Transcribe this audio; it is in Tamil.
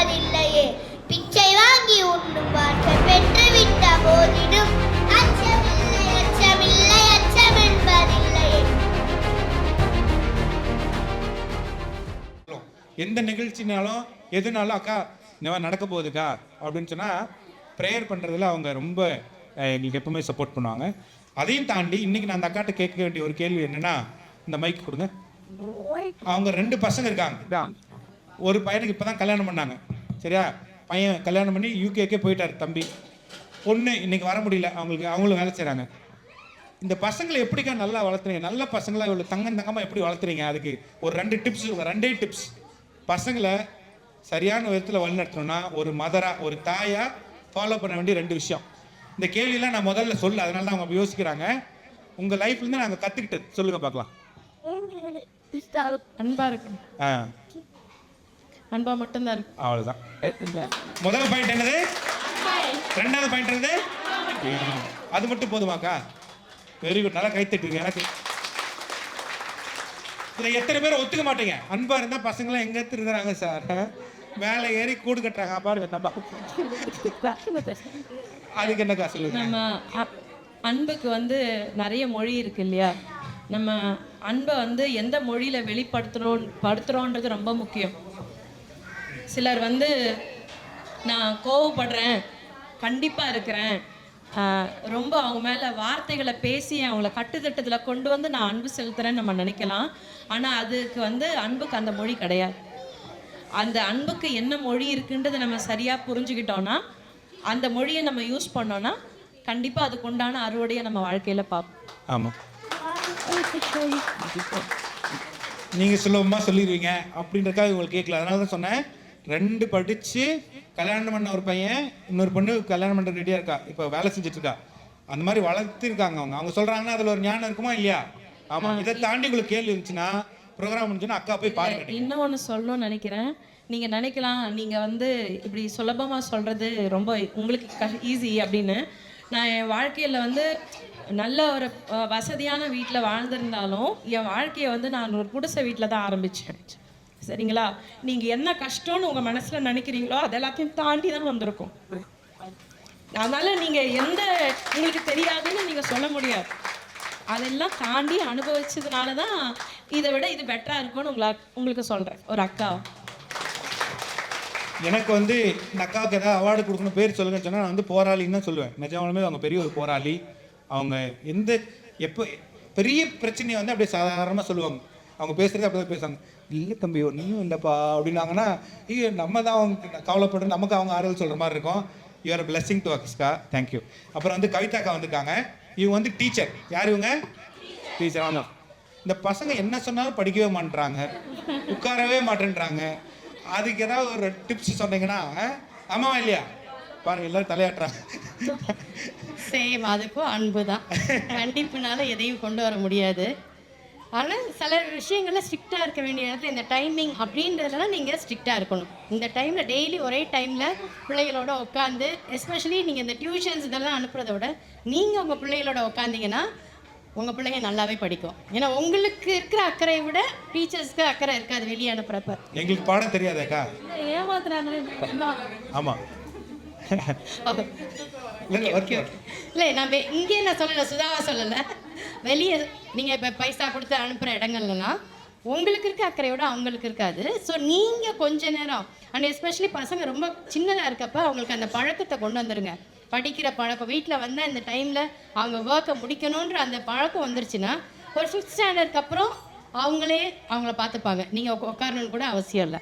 என்பதில்லையே. பிச்சை வாங்கி உண்ணும் வாழ்க்கை பெற்றுவிட்ட போதிலும் அச்சமில்லை அச்சமில்லை அச்சம் என்பதில்லையே. எந்த நிகழ்ச்சினாலும் எதுனாலும் அக்கா இந்த நடக்க போகுதுக்கா அப்படின்னு சொன்னால் ப்ரேயர் பண்ணுறதுல அவங்க ரொம்ப எங்களுக்கு எப்பவுமே சப்போர்ட் பண்ணுவாங்க. அதையும் தாண்டி இன்றைக்கி நான் அந்த அக்காட்ட கேட்க வேண்டிய ஒரு கேள்வி என்னென்னா, இந்த மைக் கொடுங்க. அவங்க 2 பசங்க இருக்காங்க. ஒரு பையனுக்கு இப்போ தான் கல்யாணம் பண்ணாங்க. சரியா, பையன் கல்யாணம் பண்ணி யூகேக்கே போயிட்டார் தம்பி. பொண்ணு இன்றைக்கி வர முடியல, அவங்களும் வேலை செய்கிறாங்க. இந்த பசங்களை எப்படிக்கா நல்லா வளர்த்துறீங்க? நல்ல பசங்களை இவ்வளோ தங்கமாக எப்படி வளர்த்துறீங்க? அதுக்கு ஒரு 2 டிப்ஸ், 2 டிப்ஸ். பசங்களை சரியான விதத்தில் வழிநடத்தணும்னா ஒரு மதராக, ஒரு தாயாக ஃபாலோ பண்ண வேண்டிய 2 விஷயம். இந்த கேள்வியெல்லாம் நான் முதல்ல சொல்ல, அதனால தான் அவங்க யோசிக்கிறாங்க. உங்கள் லைஃப்லேருந்து நாங்கள் கற்றுக்கிட்டது சொல்லுங்கள் பார்க்கலாம். அன்பா இருக்கும். அன்பா மட்டும்தான் இருக்கும். அவ்வளோதான். முதல் பாயிண்ட் என்னது? 2வது பாயிண்ட் என்னது? அது மட்டும் போதுமாக்கா? வெரி குட், நல்லா கை தட்டுங்க. எனக்கு இதில் எத்தனை பேர் ஒத்துக்க மாட்டீங்க? அன்பா இருந்தால் பசங்களாம் எங்கே திருந்துறாங்க சார், மேலே ஏறி கூடு கட்டுறாங்க பாருங்க. அதுக்கு என்ன காசு? நம்ம அன்புக்கு வந்து நிறைய மொழி இருக்கு இல்லையா? நம்ம அன்பை வந்து எந்த மொழியில் வெளிப்படுத்துகிறோன்றது ரொம்ப முக்கியம். சிலர் வந்து நான் கோவப்படுறேன், கண்டிப்பாக இருக்கிறேன், ரொம்ப அவங்க மேலே வார்த்தைகளை பேசி அவங்கள கட்டுத்தட்டத்தில் கொண்டு வந்து நான் அன்பு செலுத்துகிறேன்னு நம்ம நினைக்கலாம். ஆனால் அதுக்கு வந்து அன்புக்கு அந்த மொழி கிடையாது. அந்த அன்புக்கு என்ன மொழி இருக்குன்றதை நம்ம சரியாக புரிஞ்சுக்கிட்டோன்னா, அந்த மொழியை நம்ம யூஸ் பண்ணோன்னா கண்டிப்பாக அதுக்கு உண்டான அறுவடையை நம்ம வாழ்க்கையில் பார்ப்போம். ஆமாம், நீங்கள் சுலபமாக சொல்லிடுவீங்க அப்படின்றக்காக உங்களுக்கு கேட்கல. அதனால தான் சொன்னேன். 2 படித்து கல்யாணம் பண்ண ஒரு பையன், இன்னொரு பொண்ணு கல்யாணம் பண்ணுற ரெடியாக இருக்கா, இப்போ வேலை செஞ்சிட்ருக்கா. அந்த மாதிரி வளர்த்துருக்காங்க அவங்க சொல்கிறாங்கன்னா அதில் ஒரு ஞானம் இருக்குமா இல்லையா? ஆமாம். இதை தாண்டி உங்களுக்கு கேள்வி இருந்துச்சுன்னா, ப்ரோக்ராம் முடிஞ்சுன்னா அக்கா போய் பாருங்க. இன்னொன்று சொல்லணும்னு நினைக்கிறேன். நீங்கள் நினைக்கலாம் நீங்கள் வந்து இப்படி சுலபமாக சொல்கிறது ரொம்ப உங்களுக்கு ஈஸி அப்படின்னு. நான் என் வாழ்க்கையில் வந்து நல்ல ஒரு வசதியான வீட்டில் வாழ்ந்திருந்தாலும் என் வாழ்க்கையை வந்து நான் ஒரு குடிசை வீட்டில் தான் ஆரம்பித்தேன். சரிங்களா? நீங்கள் என்ன கஷ்டம்னு உங்கள் மனசில் நினைக்கிறீங்களோ அது எல்லாத்தையும் தாண்டி தான் வந்திருக்கும். அதனால் நீங்கள் எந்த உங்களுக்கு தெரியாதுன்னு நீங்கள் சொல்ல முடியாது. அதெல்லாம் தாண்டி அனுபவிச்சதுனால தான் இதை விட இது பெட்டராக இருக்கும்னு உங்களுக்கு சொல்கிறேன் ஒரு அக்கா. எனக்கு வந்து இந்த அக்காவுக்கு ஏதாவது அவார்டு கொடுக்கணும், பேர் சொல்லுங்கன்னு சொன்னால் நான் வந்து போராளின்னு தான் சொல்லுவேன். நிஜமாலுமே அவங்க பெரிய ஒரு போராளி. அவங்க எப்போ பெரிய பிரச்சனையை வந்து அப்படியே சாதாரணமாக சொல்லுவாங்க. அவங்க பேசுகிறது அப்படி தான் பேசுவாங்க. இல்லை தம்பி ஒன்றும் இல்லைப்பா அப்படின்னாங்கன்னா, ஐயோ நம்ம தான் அவங்க கவலைப்படுற, நமக்கு அவங்க ஆறுதல் சொல்கிற மாதிரி இருக்கும். யூஆர் பிளெஸிங் டு அக்ஸ்கா, தேங்க்யூ. அப்புறம் வந்து கவிதாக்கா வந்திருக்காங்க. இவங்க வந்து டீச்சர். யார் இவங்க? டீச்சர். ஆமாம். இந்த பசங்க என்ன சொன்னாலும் படிக்கவே மாட்டேறாங்க, உட்காரவே மாட்டேன்றாங்க. அதுக்கு ஏதாவது ஒரு டிப்ஸ் சொன்னீங்கன்னா. ஆமாவா இல்லையா? பாருங்க எல்லாரும் தலையாட்டுறாங்க. சேம், அதுக்கும் அன்பு தான். கண்டிப்புனால எதையும் கொண்டு வர முடியாது. ஆனால் சில விஷயங்கள்லாம் ஸ்ட்ரிக்டாக இருக்க வேண்டிய இடத்துல இந்த டைமிங் அப்படின்றதுலாம் நீங்கள் ஸ்ட்ரிக்டாக இருக்கணும். இந்த டைமில் டெய்லி ஒரே டைமில் பிள்ளைகளோட உட்காந்து, எஸ்பெஷலி நீங்கள் இந்த டியூஷன்ஸ் இதெல்லாம் அனுப்புறத விட நீங்கள் உங்கள் பிள்ளைகளோட உட்காந்திங்கன்னா உங்கள் பிள்ளைங்க நல்லாவே படிக்கும். ஏன்னா உங்களுக்கு இருக்கிற அக்கறையை விட டீச்சர்ஸ்க்கு அக்கறை இருக்காது வெளியே அனுப்புகிறப்ப. எங்களுக்கு பாடம் தெரியாதாக்கா? ஏமாத்துறாங்க. ஆமாம். இல்லை, நான் இங்கே நான் சொல்லலை, சுதாவா சொல்லலை. வெளியே நீங்கள் இப்போ பைசா கொடுத்து அனுப்புகிற இடங்கள்லாம் உங்களுக்கு இருக்க அக்கறையோட அவங்களுக்கு இருக்காது. ஸோ நீங்கள் கொஞ்ச நேரம், அண்ட் எஸ்பெஷலி பசங்க ரொம்ப சின்னதாக இருக்கப்போ அவங்களுக்கு அந்த பழக்கத்தை கொண்டு வந்துடுங்க. படிக்கிற பழக்கம் வீட்டில் வந்தால் இந்த டைமில் அவங்க ஒர்க்கை முடிக்கணுன்ற அந்த பழக்கம் வந்துருச்சுன்னா ஒரு 5th ஸ்டாண்டர்டுக்கு அப்புறம் அவங்கள பார்த்துப்பாங்க. நீங்கள் உட்காரணுன்னு கூட அவசியம் இல்லை.